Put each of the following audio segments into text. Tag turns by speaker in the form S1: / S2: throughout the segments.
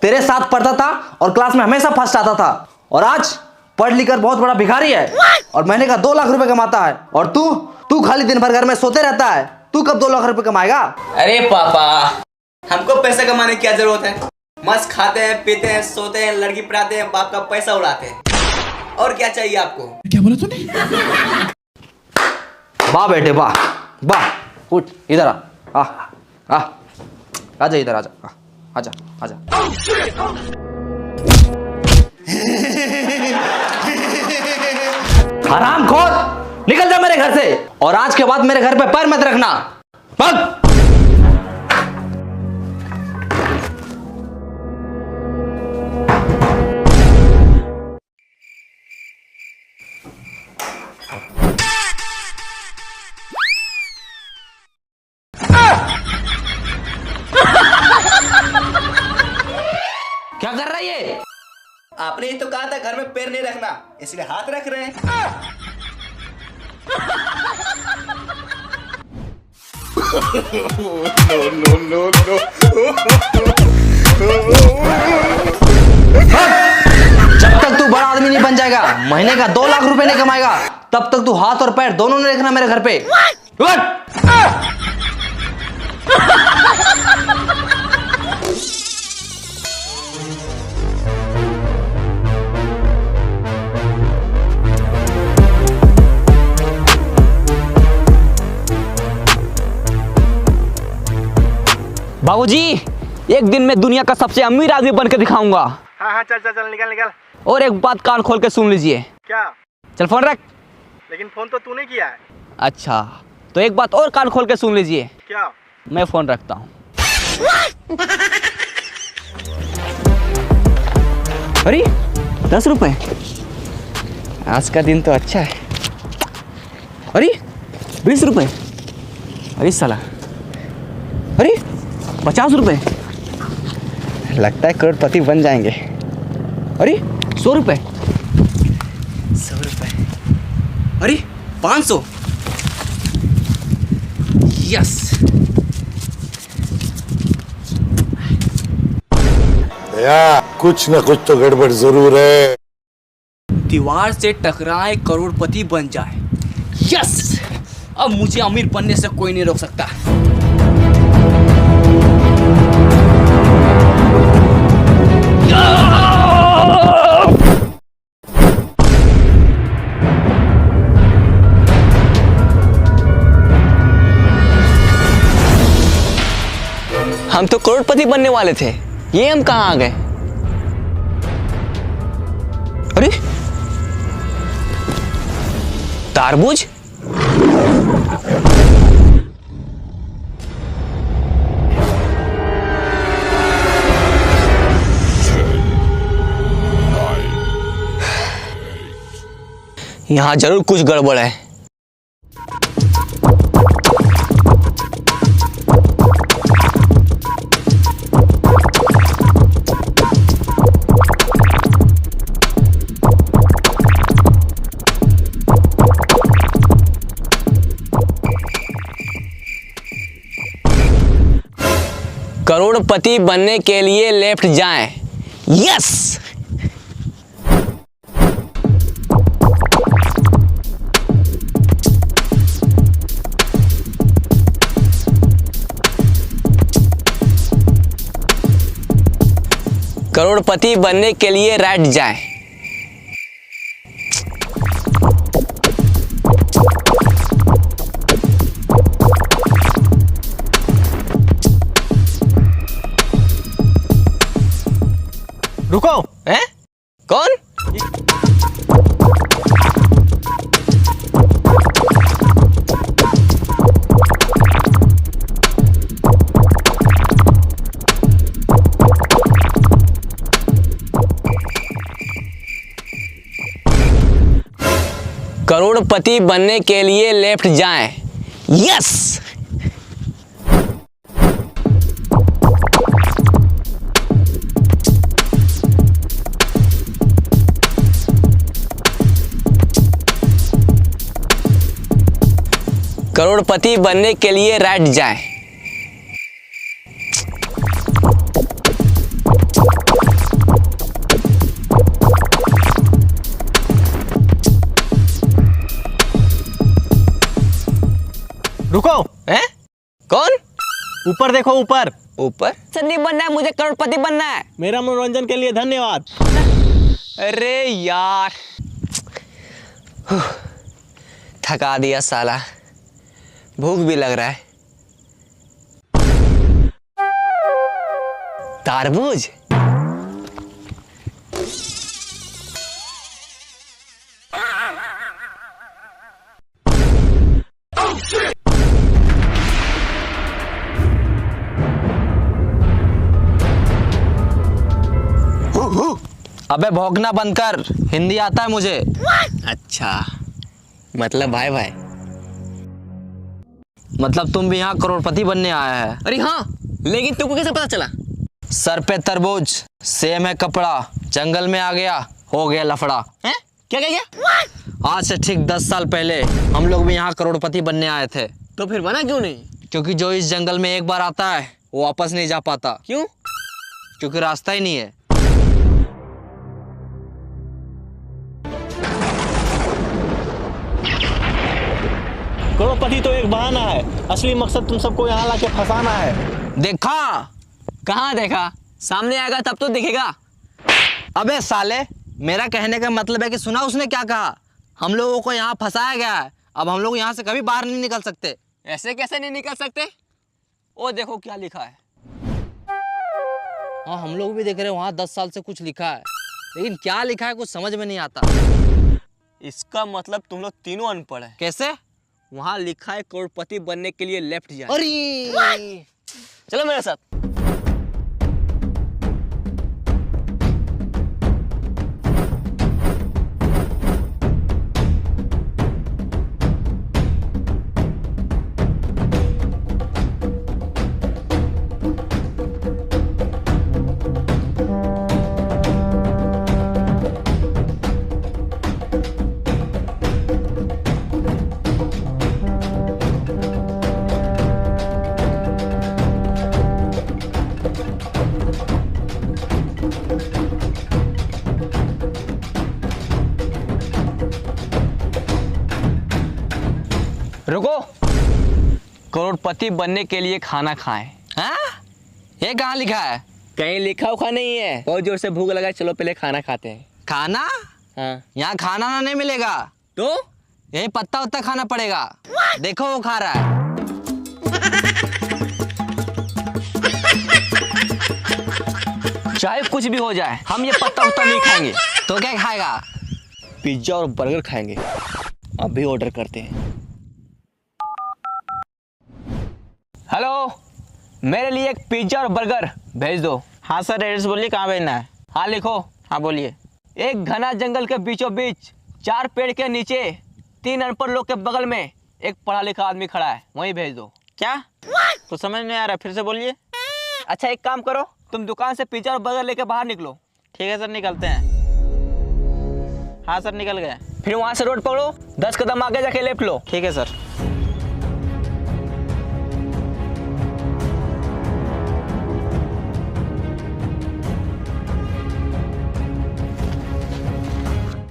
S1: तेरे साथ पढ़ता था और क्लास में हमेशा फर्स्ट आता था, और आज पढ़ लिख कर बहुत बड़ा भिखारी है और महीने का 2 लाख रुपए कमाता है। और तू खाली दिन भर घर में सोते रहता है। तू कब 2 लाख रुपए कमाएगा?
S2: अरे पापा, हमको पैसा कमाने की क्या जरूरत है? मस्त खाते हैं, पीते हैं, सोते हैं, लड़की पढ़ाते हैं, बाप का पैसा उड़ाते हैं। और क्या चाहिए आपको?
S3: क्या बोला तूने?
S1: वाह बेटे वाह वाह। उठ इधर आ आजा इधर आजा आजा आजा। हरामखोर, निकल जा मेरे घर से, और आज के बाद मेरे घर पे पैर मत रखना। भाग। क्या कर रहा है ये?
S2: आपने ही तो कहा था घर में पैर नहीं रखना, इसलिए हाथ रख रहे हैं।
S1: जब तक तू बड़ा आदमी नहीं बन जाएगा, महीने का 2 लाख रुपए नहीं कमाएगा, तब तक तू हाथ और पैर दोनों नहीं रखना मेरे घर पे।
S4: बाबूजी, एक दिन मैं दुनिया का सबसे अमीर आदमी बनकर दिखाऊंगा।
S5: हाँ चल चल चल निकल निकल।
S4: और एक बात कान खोल के सुन लीजिए।
S5: क्या?
S4: चल फोन रख।
S5: लेकिन फोन तो तूने किया है।
S4: अच्छा, तो एक बात और कान खोल के सुन लीजिए।
S5: क्या?
S4: मैं फोन रखता हूँ। अरे 10 रुपए, आज का दिन तो अच्छा है। अरे 20 रुपए, अरे साला, अरे 50 रुपए, लगता है करोड़पति बन जाएंगे। अरे 100 रुपए, 100 रुपए, अरे 500, यस।
S6: या कुछ ना कुछ तो गड़बड़ जरूर है।
S4: दीवार से टकराए करोड़पति बन जाए, यस। अब मुझे अमीर बनने से कोई नहीं रोक सकता। हम तो करोड़पति बनने वाले थे, ये हम कहाँ आ गए? अरे तारबूज, यहाँ जरूर कुछ गड़बड़ है। करोड़पति बनने के लिए लेफ्ट जाएं, यस। करोड़पति बनने के लिए राइट जाएं। रुको, हैं? कौन? करोड़पति बनने के लिए लेफ्ट जाएं, यस। करोड़पति बनने के लिए राइट जाएं।
S5: रुको।
S4: हैं? कौन?
S5: ऊपर देखो, ऊपर।
S4: ऊपर? संदीप बनना है, मुझे करोड़पति बनना है।
S5: मेरा मनोरंजन के लिए धन्यवाद।
S4: अरे यार, थका दिया साला, भूख भी लग रहा है। तरबूज?
S1: अबे भौंकना बंद कर, हिंदी आता है मुझे।
S4: अच्छा, मतलब भाई भाई।
S1: मतलब तुम भी यहाँ करोड़पति बनने आया है?
S4: अरे हाँ, लेकिन तुमको कैसे पता चला?
S1: सर पे तरबूज, सेम है कपड़ा, जंगल में आ गया, हो गया लफड़ा।
S4: हैं? क्या क्या क्या?
S1: आज से ठीक 10 साल पहले हम लोग भी यहाँ करोड़पति बनने आए थे।
S4: तो फिर बना क्यों नहीं?
S1: क्योंकि जो इस जंगल में एक बार आता है वो वापस नहीं जा पाता।
S4: क्यों?
S1: क्योंकि रास्ता ही नहीं है।
S5: करोड़पति तो एक बहाना है, असली मकसद तुम सबको यहाँ लाके फंसाना है।
S1: देखा?
S4: कहाँ देखा? सामने आएगा तब तो दिखेगा।
S1: अबे साले, मेरा कहने का मतलब है कि सुना उसने क्या कहा? हम लोगों को यहाँ फंसाया गया है, अब हम लोग यहाँ से कभी बाहर नहीं निकल सकते।
S4: ऐसे कैसे नहीं निकल सकते? ओ देखो क्या लिखा है।
S1: हाँ, हम लोग भी देख रहे हैं, वहाँ 10 साल से कुछ लिखा है, लेकिन क्या लिखा है कुछ समझ में नहीं आता।
S4: इसका मतलब तुम लोग तीनों अनपढ़ है।
S1: कैसे?
S4: वहाँ लिखा है करोड़पति बनने के लिए लेफ्ट जाए।
S1: अरे
S4: चलो मेरे साथ। रुको, करोड़पति बनने के लिए खाना खाएं।
S1: हाँ? ये कहाँ लिखा है?
S4: कहीं लिखा उखा नहीं है। बहुत जोर से भूख लगा, चलो पहले खाना खाते हैं।
S1: खाना?
S4: हाँ
S1: यहाँ खाना ना नहीं मिलेगा,
S4: तो
S1: यही पत्ता उत्ता खाना पड़ेगा। देखो वो खा रहा है।
S4: चाहे कुछ भी हो जाए, हम ये पत्ता उत्ता नहीं खाएंगे।
S1: तो क्या खाएगा?
S4: पिज्जा और बर्गर खाएंगे। अभी ऑर्डर करते हैं। हेलो, मेरे लिए एक पिज्जा और बर्गर भेज दो।
S5: हाँ सर, एड्रेस बोलिए, कहाँ भेजना है?
S4: हाँ लिखो।
S5: हाँ बोलिए।
S4: एक घना जंगल के बीचों बीच 4 पेड़ के नीचे 3 अनपढ़ लोग के बगल में एक पढ़ा लिखा आदमी खड़ा है, वहीं भेज दो।
S5: क्या? तो समझ नहीं आ रहा, फिर से बोलिए।
S4: अच्छा एक काम करो, तुम दुकान से पिज्जा और बर्गर लेके बाहर निकलो।
S5: ठीक है सर, निकलते हैं। हाँ सर, निकल गए।
S4: फिर वहां से रोड पकड़ो, 10 कदम आगे जाके लेफ्ट लो।
S5: ठीक है सर।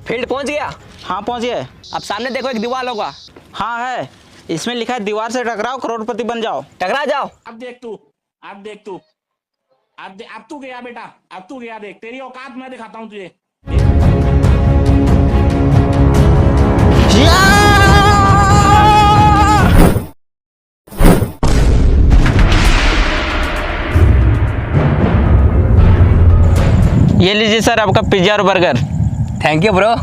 S4: फील्ड पहुंच गया?
S5: हाँ पहुँच गए।
S4: अब सामने देखो एक दीवार होगा।
S5: हाँ है, इसमें लिखा है दीवार से टकराओ करोड़पति बन जाओ।
S4: टकरा जाओ।
S3: अब देख तू, अब देख तू, अब तू गया बेटा, अब तू गया, देख तेरी औकात मैं दिखाता हूँ तुझे।
S5: ये लीजिए सर आपका पिज्जा और बर्गर।
S4: Thank you bro.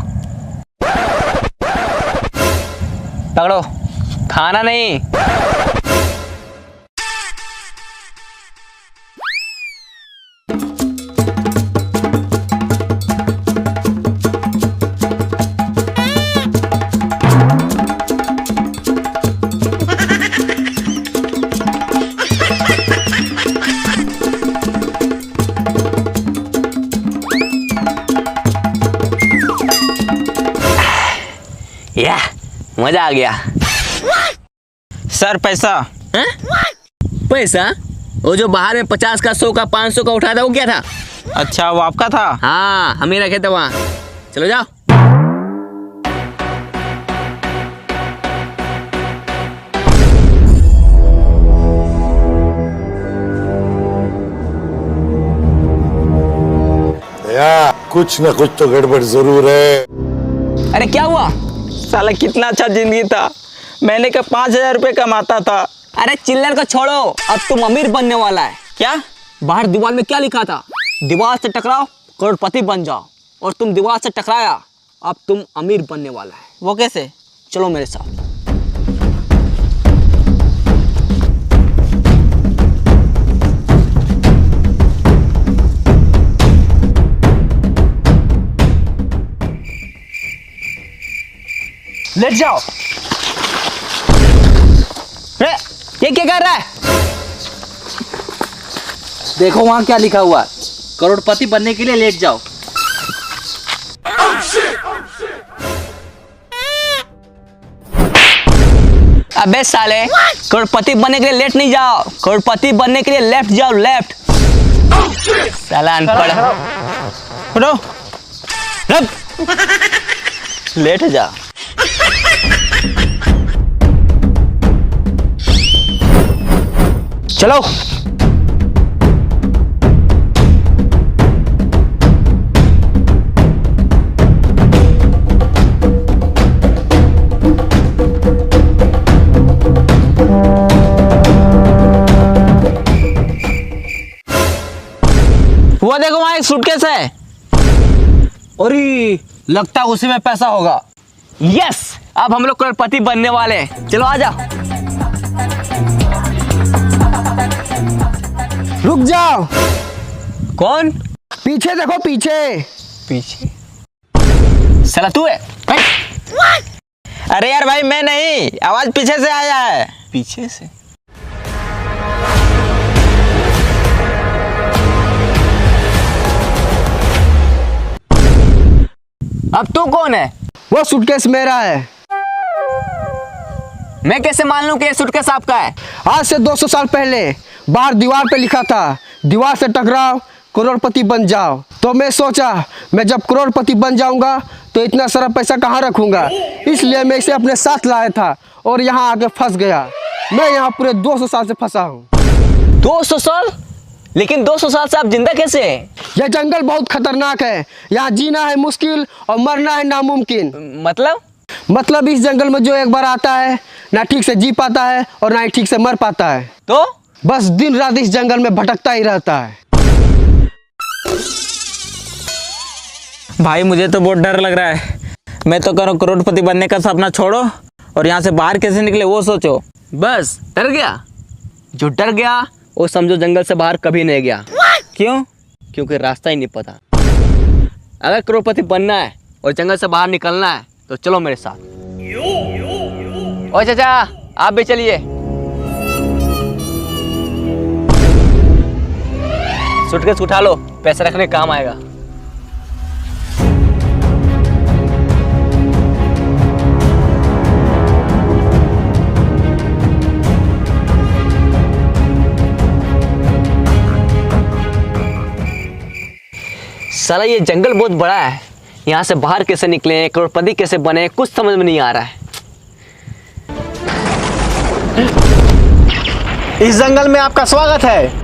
S4: पकड़ो, खाना नहीं। या मजा आ गया।
S5: सर पैसा।
S4: हैं? पैसा? वो जो बाहर में 50 का, 100 का, 500 का उठाया था, वो क्या था?
S5: अच्छा, वो आपका था?
S4: हाँ, हम ही रखे थे वहाँ। चलो जाओ।
S6: भैया कुछ न कुछ तो गड़बड़ जरूर है।
S4: अरे क्या हुआ?
S5: साला कितना अच्छा जिंदगी था, मैंने का 5,000 रुपये कमाता था।
S4: अरे चिल्लर को छोड़ो, अब तुम अमीर बनने वाला है। क्या? बाहर दीवार में क्या लिखा था? दीवार से टकराओ करोड़पति बन जाओ। और तुम दीवार से टकराया, अब तुम अमीर बनने वाला है।
S5: वो कैसे?
S4: चलो मेरे साथ। लेट जाओ। अरे ये क्या कर रहा है?
S1: देखो वहां क्या लिखा हुआ है, करोड़पति बनने के लिए लेट जाओ।
S4: अबे साले, करोड़पति बनने के लिए लेट नहीं जाओ, करोड़पति बनने के लिए लेफ्ट जाओ, लेफ्ट। साला अनपढ़।
S5: उठो,
S4: लेट जा। चलो।
S5: वो देखो वहां एक सूटकेस है।
S4: अरे लगता है उसी में पैसा होगा। यस, अब हम लोग करोड़पति बनने वाले हैं। चलो आजा।
S1: रुक जाओ।
S4: कौन?
S1: पीछे देखो, पीछे।
S4: पीछे? साला तू है?
S5: अरे यार भाई मैं नहीं, आवाज पीछे से आया है।
S4: पीछे से? अब तू कौन है?
S1: वो सूटकेस मेरा है।
S4: मैं कैसे मान लूं कि ये सूटकेस आपका है?
S1: आज से 200 साल पहले बाहर दीवार पे लिखा था, दीवार से टकराओ करोड़पति बन जाओ। तो मैं सोचा मैं जब करोड़पति बन जाऊंगा तो इतना सारा पैसा कहाँ रखूंगा, इसलिए मैं इसे अपने साथ लाया था और यहाँ आके फंस गया। मैं यहाँ पूरे 200 साल से फंसा हूँ।
S4: 200 साल? लेकिन 200 साल से आप जिंदा कैसे हैं?
S1: यह जंगल बहुत खतरनाक है, यहाँ जीना है मुश्किल और मरना है नामुमकिन। मतलब इस जंगल में जो एक बार आता है ना ठीक से जी पाता है और ना ही ठीक से मर पाता है।
S4: तो
S1: बस दिन रात इस जंगल में भटकता ही रहता है।
S5: भाई मुझे तो बहुत डर लग रहा है। मैं तो करूँ करोड़पति बनने का सपना छोड़ो और यहाँ से बाहर कैसे निकले वो सोचो।
S4: बस डर गया? जो डर गया वो समझो जंगल से बाहर कभी नहीं गया।
S5: क्यों?
S4: क्योंकि रास्ता ही नहीं पता। अगर करोड़पति बनना है और जंगल से बाहर निकलना है तो चलो मेरे साथ। ओ चाचा, आप भी चलिए। सूटकेस उठा लो, पैसे रखने काम आएगा। साला ये जंगल बहुत बड़ा है, यहाँ से बाहर कैसे निकले, करोड़पति कैसे बने, कुछ समझ में नहीं आ रहा है।
S7: इस जंगल में आपका स्वागत है।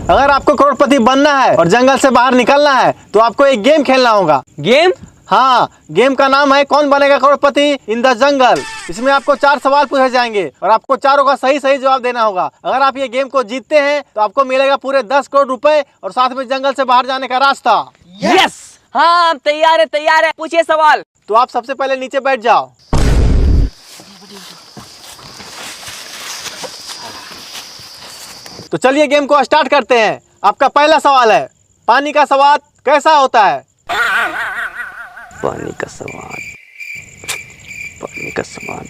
S7: अगर आपको करोड़पति बनना है और जंगल से बाहर निकलना है तो आपको एक गेम खेलना होगा।
S4: गेम?
S7: हाँ, गेम का नाम है कौन बनेगा करोड़पति इन द जंगल। इसमें आपको 4 सवाल पूछे जाएंगे और आपको चारों का सही सही जवाब देना होगा। अगर आप ये गेम को जीतते हैं तो आपको मिलेगा पूरे 10 करोड़ रुपए और साथ में जंगल से बाहर जाने का रास्ता।
S4: यस, हाँ हम तैयार है, तैयार है। पूछिए सवाल।
S7: तो आप सबसे पहले नीचे बैठ जाओ। तो चलिए गेम को स्टार्ट करते हैं। आपका पहला सवाल है, पानी का स्वाद कैसा होता है?
S4: पानी का स्वाद, पानी का स्वाद।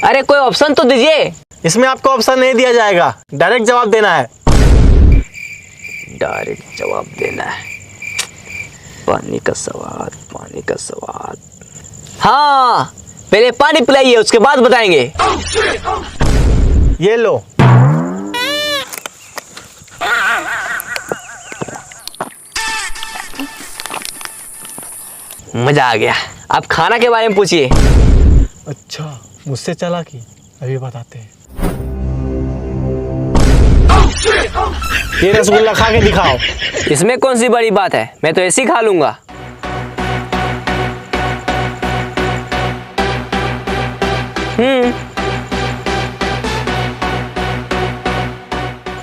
S4: अरे कोई ऑप्शन तो दीजिए।
S7: इसमें आपको ऑप्शन नहीं दिया जाएगा, डायरेक्ट जवाब देना है।
S4: डायरेक्ट जवाब देना है। पानी का स्वाद, पानी का स्वाद। हाँ, पहले पानी पिलाइए, उसके बाद बताएंगे।
S7: ये लो।
S4: मजा आ गया। आप खाना के बारे में पूछिए।
S7: अच्छा, मुझसे चला कि अभी बताते हैं। ये रसगुल्ला खा के दिखाओ।
S4: इसमें कौन सी बड़ी बात है, मैं तो ऐसे ही खा लूंगा।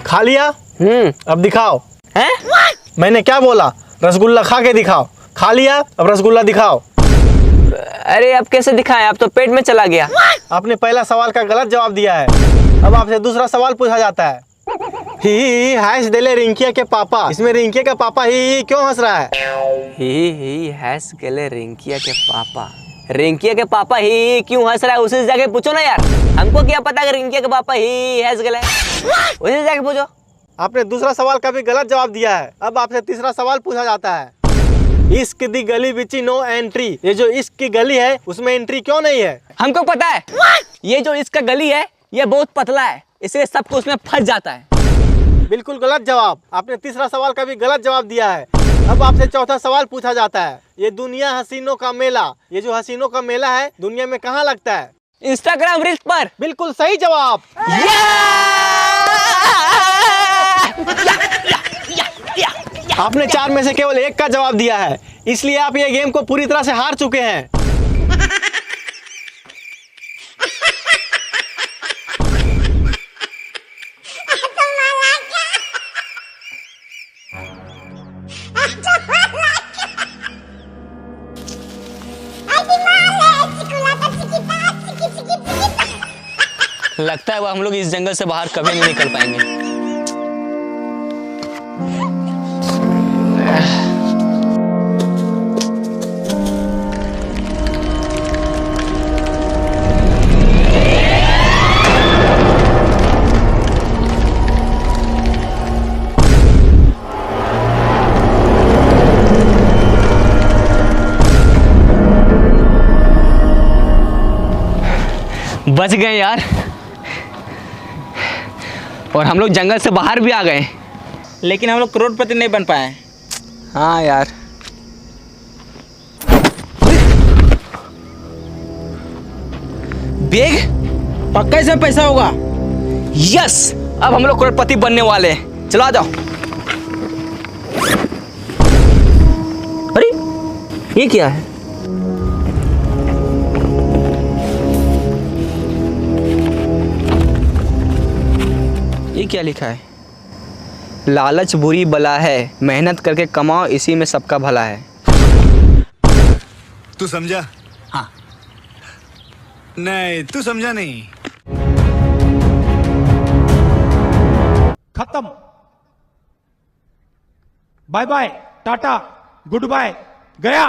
S7: खा लिया? अब दिखाओ।
S4: हैं?
S7: मैंने क्या बोला? रसगुल्ला खा के दिखाओ। खा लिया, अब रसगुल्ला दिखाओ।
S4: अरे अब कैसे दिखाएं, अब तो पेट में चला गया।
S7: आपने पहला सवाल का गलत जवाब दिया है। अब आपसे दूसरा सवाल पूछा जाता है। ही हैस डेले रिंकिया के पापा, इसमें रिंकिया का पापा ही क्यों हंस रहा है?
S4: ही हैस गेले रिंकिया के पापा। रिंकिया के पापा ही क्यों हंस रहा है, उसी से जाके पूछो ना यार। हमको क्या पता कि रिंकिया के पापा ही हैस गेले, उसी से जाके पूछो।
S7: आपने दूसरा सवाल का भी गलत जवाब दिया है। अब आपसे तीसरा सवाल पूछा जाता है। इश्क दी गली बिची नो एंट्री, ये जो इश्क की गली है उसमें एंट्री क्यों नहीं है?
S4: हमको पता है, ये जो इसका गली है ये बहुत पतला है, इसलिए सबको उसमें फंस जाता है।
S7: बिल्कुल गलत जवाब। आपने तीसरा सवाल का भी गलत जवाब दिया है। अब आपसे चौथा सवाल पूछा जाता है। ये दुनिया हसीनों का मेला, ये जो हसीनों का मेला है दुनिया में कहाँ लगता है?
S4: इंस्टाग्राम रील्स पर।
S7: बिल्कुल सही जवाब। आपने 4 में से केवल 1 का जवाब दिया है, इसलिए आप ये गेम को पूरी तरह से हार चुके हैं।
S4: लगता है वो हम लोग इस जंगल से बाहर कभी नहीं निकल पाएंगे। बच गए यार, और हम लोग जंगल से बाहर भी आ गए,
S5: लेकिन हम लोग करोड़पति नहीं बन पाए। हाँ यार।
S4: बैग
S5: पक्का इसमें पैसा होगा।
S4: यस, अब हम लोग करोड़पति बनने वाले हैं। चलो आ जाओ। अरे ये क्या है? ये क्या लिखा है? लालच बुरी बला है, मेहनत करके कमाओ, इसी में सबका भला है।
S6: तू समझा? हाँ। नहीं, तू समझा नहीं।
S8: खत्म। Bye bye, tata, goodbye, गया।